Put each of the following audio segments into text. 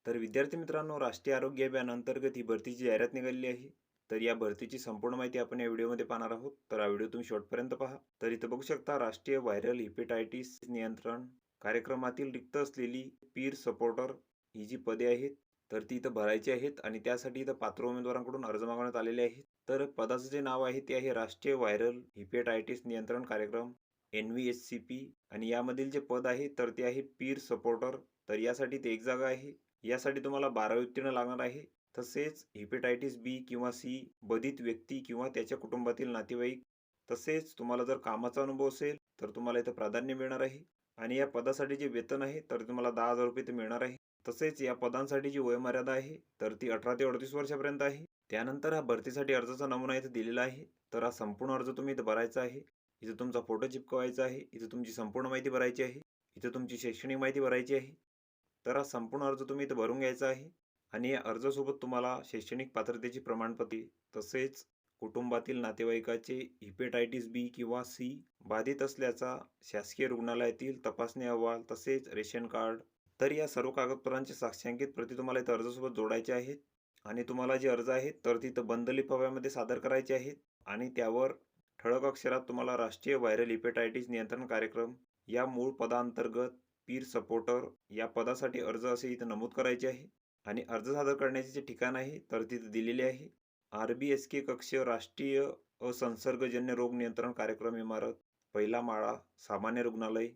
तर विद्यार्थी मित्रांनो, राष्ट्रीय आरोग्य अभियान अंतर्गत ही भरतीची जाहिरात निघालेली आहे. तर या भरतीची संपूर्ण माहिती आपण या व्हिडिओमध्ये पाहणार आहोत. तर हा व्हिडिओ तुम्ही शेवटपर्यंत पहा. तर इथं बघू शकता, राष्ट्रीय व्हायरल हिपॅटायटिस नियंत्रण कार्यक्रमातील रिक्त असलेली पीर सपोर्टर ही जी पदे आहेत, तर ती इथं भरायची आहेत आणि त्यासाठी इथं पात्र उमेदवारांकडून अर्ज मागवण्यात आलेले आहेत. तर पदाचं जे नाव आहे ते आहे राष्ट्रीय व्हायरल हिपॅटायटिस नियंत्रण कार्यक्रम NVHCP आणि यामधील जे पद आहे तर ते आहे पीर सपोर्टर. तर यासाठी ते एक जागा आहे. यासाठी तुम्हाला 12वी उत्तीर्ण लागणार आहे. तसेच हेपेटायटिस बी किंवा सी बाधित व्यक्ती किंवा त्याच्या कुटुंबातील नातेवाईक, तसेच तुम्हाला जर कामाचा अनुभव असेल तर तुम्हाला इथं प्राधान्य मिळणार आहे. आणि या पदासाठी जे वेतन आहे तर तुम्हाला 10,000 रुपये इथे मिळणार आहे. तसेच या पदांसाठी जी वयोमर्यादा आहे तर ती 18 ते 38 वर्षापर्यंत आहे. त्यानंतर हा भरतीसाठी अर्जाचा नमुना इथे दिलेला आहे. तर हा संपूर्ण अर्ज तुम्ही इथं भरायचा आहे. इथं तुमचा फोटो चिपकवायचा आहे. इथं तुमची संपूर्ण माहिती भरायची आहे. इथं तुमची शैक्षणिक माहिती भरायची आहे. तर हा संपूर्ण अर्ज तुम्ही इथं भरून घ्यायचा आहे. आणि या अर्जासोबत तुम्हाला शैक्षणिक पात्रतेची प्रमाणपत्रे, तसेच कुटुंबातील नातेवाईकाचे हिपॅटायटिस बी किंवा सी बाधित असल्याचा शासकीय रुग्णालयातील तपासणी अहवाल, तसेच रेशन कार्ड, तर या सर्व कागदपत्रांची साक्षांकित प्रती तुम्हाला इथं अर्जासोबत जोडायच्या आहेत. आणि तुम्हाला जे अर्ज आहेत तर तिथं बंद लिफाफ्यामध्ये सादर करायचे आहेत. आणि त्यावर ठळक अक्षरात तुम्हाला राष्ट्रीय व्हायरल हिपॅटायटिस नियंत्रण कार्यक्रम या मूळ पदांतर्गत पीर सपोर्टर या पदासाठी अर्ज असे इथं नमूद करायचे आहे. आणि अर्ज सादर करण्याचे जे ठिकाण आहे तर तिथे दिलेले आहे. RBSK कक्ष, राष्ट्रीय असंसर्गजन्य रोग नियंत्रण कार्यक्रम इमारत, पहिला माळा, सामान्य रुग्णालय,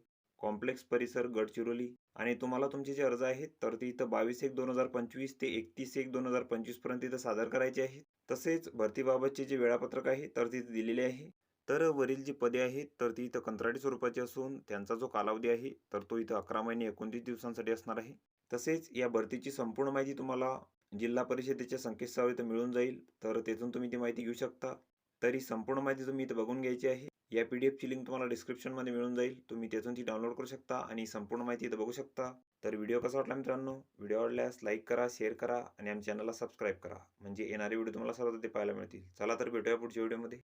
कॉम्प्लेक्स परिसर, गडचिरोली. आणि तुम्हाला तुमचे जे अर्ज आहेत तर ते इथं 22/1/2025 ते 31/1/2025 पर्यंत इथं सादर करायचे आहेत. तसेच भरतीबाबतचे जे वेळापत्रक आहे तर तिथे दिलेले आहे. तर वरील जी पदे आहेत तर ती इथं कंत्राटी स्वरूपाची असून त्यांचा जो कालावधी आहे तर तो इथं 11 महिने 29 दिवसांसाठी असणार आहे. तसेच या भरतीची संपूर्ण माहिती तुम्हाला जिल्हा परिषदेच्या संकेतस्थळावर इथं मिळून जाईल. तर तेथून तुम्ही ती माहिती घेऊ शकता. तर ही संपूर्ण माहिती तुम्ही इथं बघून घ्यायची आहे. या PDF ची लिंक तुम्हाला डिस्क्रिप्शनमध्ये मिळून जाईल. तुम्ही तेथून ती डाउनलोड करू शकता आणि संपूर्ण माहिती इथं बघू शकता. तर व्हिडिओ कसा वाटला मित्रांनो? व्हिडिओ आवडल्यास लाईक करा, शेअर करा आणि आमच्या चॅनलला सबस्क्राईब करा. म्हणजे येणारे व्हिडिओ तुम्हाला सर्वात आधी पाहायला मिळतील. चला तर भेटूया पुढच्या व्हिडिओमध्ये.